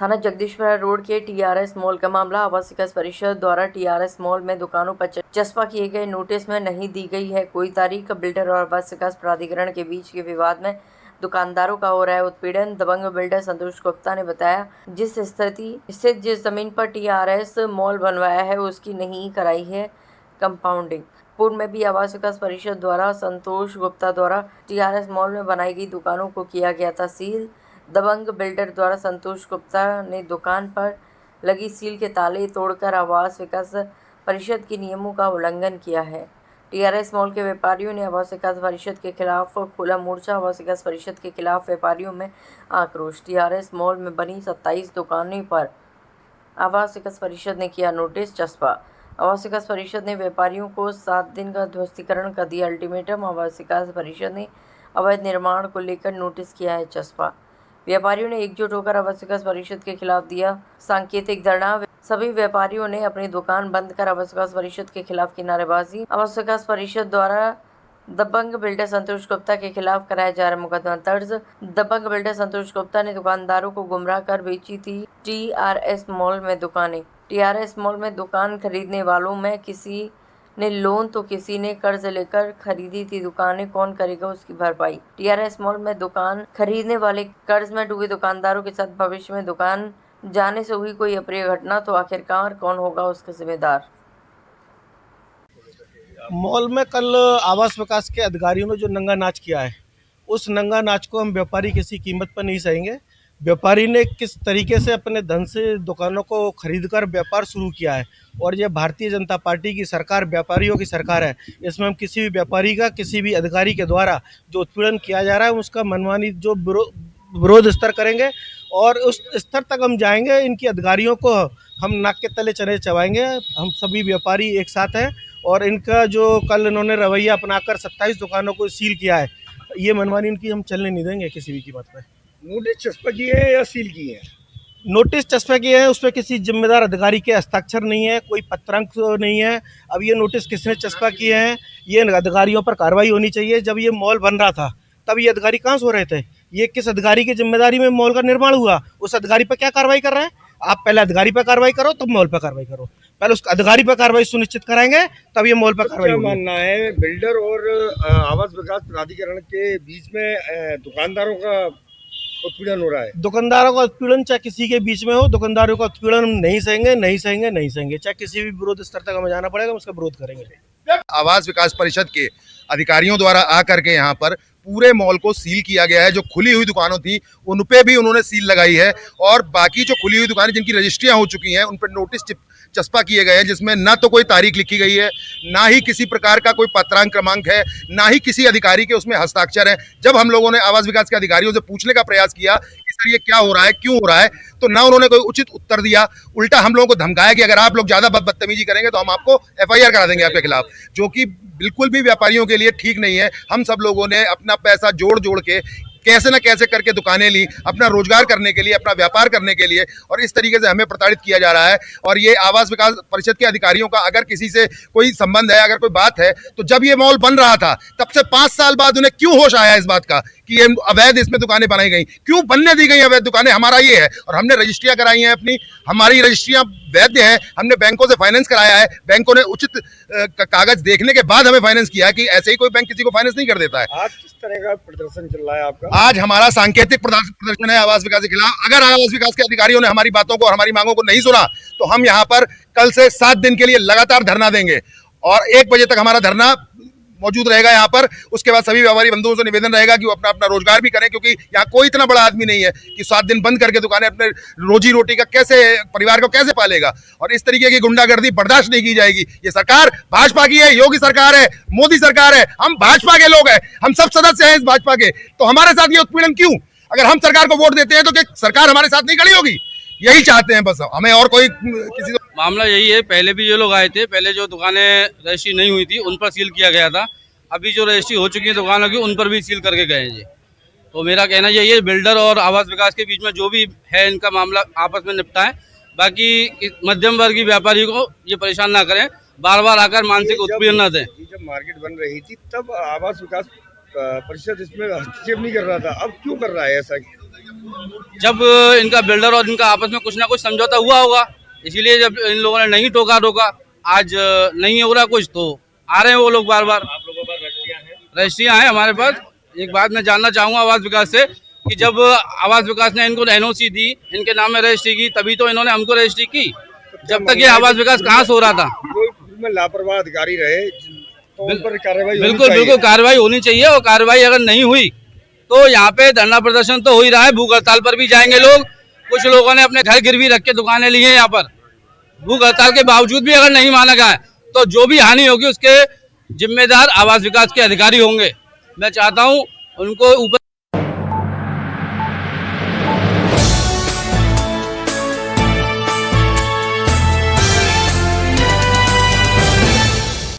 थाना जगदीशपुरा रोड के TRS mall का मामला। आवास विकास परिषद द्वारा टीआरएस मॉल में दुकानों पर चस्पा किए गए नोटिस में नहीं दी गई है कोई तारीख। बिल्डर और आवास विकास प्राधिकरण के बीच के विवाद में दुकानदारों का हो रहा है उत्पीड़न। दबंग बिल्डर संतोष गुप्ता ने बताया, जिस जमीन पर टीआरएस मॉल बनवाया है उसकी नहीं कराई है कंपाउंडिंग। पूर्व में भी आवास विकास परिषद द्वारा संतोष गुप्ता द्वारा टीआरएस मॉल में बनाई गई दुकानों को किया गया था सील। दबंग बिल्डर द्वारा संतोष गुप्ता ने दुकान पर लगी सील के ताले तोड़कर आवास विकास परिषद के नियमों का उल्लंघन किया है। टीआरएस मॉल के व्यापारियों ने आवास विकास परिषद के खिलाफ खोला मोर्चा। आवास विकास परिषद के खिलाफ व्यापारियों में आक्रोश। टीआरएस मॉल में बनी 27 दुकानों पर आवास विकास परिषद ने किया नोटिस चस्पा। आवास विकास परिषद ने व्यापारियों को 7 दिन का ध्वस्तीकरण का दिया अल्टीमेटम। आवास विकास परिषद ने अवैध निर्माण को लेकर नोटिस किया है चस्पा। व्यापारियों ने एकजुट होकर आवास विकास परिषद के खिलाफ दिया सांकेतिक धरना। सभी व्यापारियों ने अपनी दुकान बंद कर आवास विकास परिषद के खिलाफ की नारेबाजी। आवास विकास परिषद द्वारा दबंग बिल्डर संतोष गुप्ता के खिलाफ कराया जा रहा मुकदमा दर्ज। दबंग बिल्डर संतोष गुप्ता ने दुकानदारों को गुमराह कर बेची थी टीआरएस मॉल में दुकानें। टीआरएस मॉल में दुकान खरीदने वालों में किसी ने लोन तो किसी ने कर्ज लेकर खरीदी थी दुकानें। कौन करेगा उसकी भरपाई? टीआरएस मॉल में दुकान खरीदने वाले कर्ज में डूबे दुकानदारों के साथ भविष्य में दुकान जाने से हुई कोई अप्रिय घटना तो आखिरकार कौन होगा उसका जिम्मेदार? मॉल में कल आवास विकास के अधिकारियों ने जो नंगा नाच किया है, उस नंगा नाच को हम व्यापारी किसी कीमत पर नहीं सहेंगे। व्यापारी ने किस तरीके से अपने धन से दुकानों को खरीदकर व्यापार शुरू किया है, और ये भारतीय जनता पार्टी की सरकार व्यापारियों की सरकार है। इसमें हम किसी भी व्यापारी का किसी भी अधिकारी के द्वारा जो उत्पीड़न किया जा रहा है उसका मनमानी जो विरोध स्तर करेंगे और उस स्तर तक हम जाएंगे। इनकी अधिकारियों को हम नाक के तले चने चबाएंगे। हम सभी व्यापारी एक साथ हैं और इनका जो कल इन्होंने रवैया अपनाकर 27 दुकानों को सील किया है, ये मनमानी इनकी हम चलने नहीं देंगे किसी भी कीमत पे। नोटिस चस्पा किए हैं या सील किए हैं? नोटिस चस्पा किए हैं, उस पर किसी जिम्मेदार अधिकारी के हस्ताक्षर नहीं है, कोई पत्रांक नहीं है। अब ये नोटिस किसने चस्पा किए हैं, ये अधिकारियों पर कार्रवाई होनी चाहिए। जब ये मॉल बन रहा था तब ये अधिकारी कहाँ सो रहे थे? ये किस अधिकारी की जिम्मेदारी में मॉल का निर्माण हुआ? उस अधिकारी पर क्या कार्रवाई कर रहे हैं? आप पहले अधिकारी पर कार्रवाई करो तब मॉल पर कार्रवाई करो। पहले उस अधिकारी पर कार्रवाई सुनिश्चित कराएंगे तब ये मॉल पर कार्रवाई क्या होगी। मानना है बिल्डर और आवास विकास प्राधिकरण के बीच में दुकानदारों का उत्पीड़न हो रहा है? दुकानदारों का उत्पीड़न चाहे किसी के बीच में हो, दुकानदारों का उत्पीड़न हम नहीं सहेंगे, नहीं सहेंगे, नहीं सहेंगे। चाहे किसी भी विरोध स्तर तक हमें जाना पड़ेगा, हम उसका विरोध करेंगे। आवास विकास परिषद के अधिकारियों द्वारा आकर के यहाँ पर पूरे मॉल को सील किया गया है। जो खुली हुई दुकानों थी उन पे भी उन्होंने सील लगाई है, और बाकी जो खुली हुई दुकानें जिनकी रजिस्ट्रियां हो चुकी हैं उन पर नोटिस चस्पा किए गए हैं, जिसमें ना तो कोई तारीख लिखी गई है, ना ही किसी प्रकार का कोई पत्रांक क्रमांक है, ना ही किसी अधिकारी के उसमें हस्ताक्षर है। जब हम लोगों ने आवास विकास के अधिकारियों से पूछने का प्रयास किया कि सर ये क्या हो रहा है, क्यों हो रहा है, तो ना उन्होंने कोई उचित उत्तर दिया। उल्टा हम लोगों को धमकाया कि अगर आप लोग ज्यादा बदतमीजी करेंगे तो हम आपको एफआईआर करा देंगे आपके खिलाफ, जो कि बिल्कुल भी व्यापारियों के लिए ठीक नहीं है। हम सब लोगों ने अपना पैसा जोड़ जोड़ के कैसे न कैसे करके दुकानें ली, अपना रोजगार करने के लिए, अपना व्यापार करने के लिए, और इस तरीके से हमें प्रताड़ित किया जा रहा है। और ये आवास विकास परिषद के अधिकारियों का अगर किसी से कोई संबंध है, अगर कोई बात है, तो जब ये मॉल बन रहा था तब से 5 साल बाद उन्हें क्यों होश आया इस बात का कि ये अवैध इसमें दुकानें बनाई गई, क्यों बनने दी गई अवैध दुकानें? हमारा ये है, और हमने रजिस्ट्रियां कराई हैं अपनी, हमारी रजिस्ट्रियां वैध हैं। हमने बैंकों से फाइनेंस कराया है, बैंकों ने उचित कागज देखने के बाद हमें फाइनेंस किया है कि ऐसे ही कोई बैंक किसी को फाइनेंस नहीं कर देता है। आज किस तरह का प्रदर्शन चल रहा है आपका? आज हमारा सांकेतिक प्रदर्शन है आवास विकास के खिलाफ। अगर आवास विकास के अधिकारियों ने हमारी बातों को और हमारी मांगों को नहीं सुना तो हम यहाँ पर कल से 7 दिन के लिए लगातार धरना देंगे, और 1 बजे तक हमारा धरना मौजूद रहेगा यहाँ पर। उसके बाद सभी व्यापारी बंधुओं से निवेदन रहेगा कि वो अपना अपना रोजगार भी करें, क्योंकि यहाँ कोई इतना बड़ा आदमी नहीं है कि 7 दिन बंद करके दुकानें अपने रोजी रोटी का कैसे, परिवार को कैसे पालेगा। और इस तरीके की गुंडागर्दी बर्दाश्त नहीं की जाएगी। ये सरकार भाजपा की है, योगी सरकार है, मोदी सरकार है, हम भाजपा के लोग हैं, हम सब सदस्य हैं इस भाजपा के, तो हमारे साथ ये उत्पीड़न क्यों? अगर हम सरकार को वोट देते हैं तो क्या सरकार हमारे साथ नहीं खड़ी होगी? यही चाहते हैं बस, हमें और कोई किसी को। मामला यही है, पहले भी ये लोग आए थे, पहले जो दुकानें रजिस्ट्री नहीं हुई थी उन पर सील किया गया था। अभी जो रजिस्ट्री हो चुकी है दुकानों की उन पर भी सील करके गए हैं जी। तो मेरा कहना यही है, बिल्डर और आवास विकास के बीच में जो भी है इनका मामला आपस में निपटाएं, बाकी मध्यम वर्गीय व्यापारी को ये परेशान ना करें, बार बार आकर मानसिक उत्पीड़न न दें। जब मार्केट बन रही थी तब आवास विकास परिषद इसमें हस्तक्षेप नहीं कर रहा था, अब क्यों कर रहा है ऐसा? जब इनका बिल्डर और इनका आपस में कुछ ना कुछ समझौता हुआ होगा, इसीलिए जब इन लोगों ने नहीं रोका, आज नहीं हो रहा कुछ तो आ रहे हैं वो लोग बार बार। आप लोगों पर रजिस्ट्रियाँ हैं हमारे पास। एक बात मैं जानना चाहूँगा आवास विकास से कि जब आवास विकास ने इनको एनओसी दी, इनके नाम में रजिस्ट्री की, तभी तो इन्होंने हमको रजिस्ट्री की। जब तक ये आवास विकास कहाँ से हो रहा था? में लापरवाह अधिकारी रहे तो उन पर कार्रवाई बिल्कुल कार्रवाई होनी चाहिए, और कार्रवाई अगर नहीं हुई तो यहाँ पे धरना प्रदर्शन तो हो ही रहा है, भूख हड़ताल पर भी जाएंगे लोग। कुछ लोगों ने अपने घर गिरवी रख के दुकानें ली हैं यहाँ पर। भूख हड़ताल के बावजूद भी अगर नहीं माना गया तो जो भी हानि होगी उसके जिम्मेदार आवास विकास के अधिकारी होंगे। मैं चाहता हूँ उनको ऊपर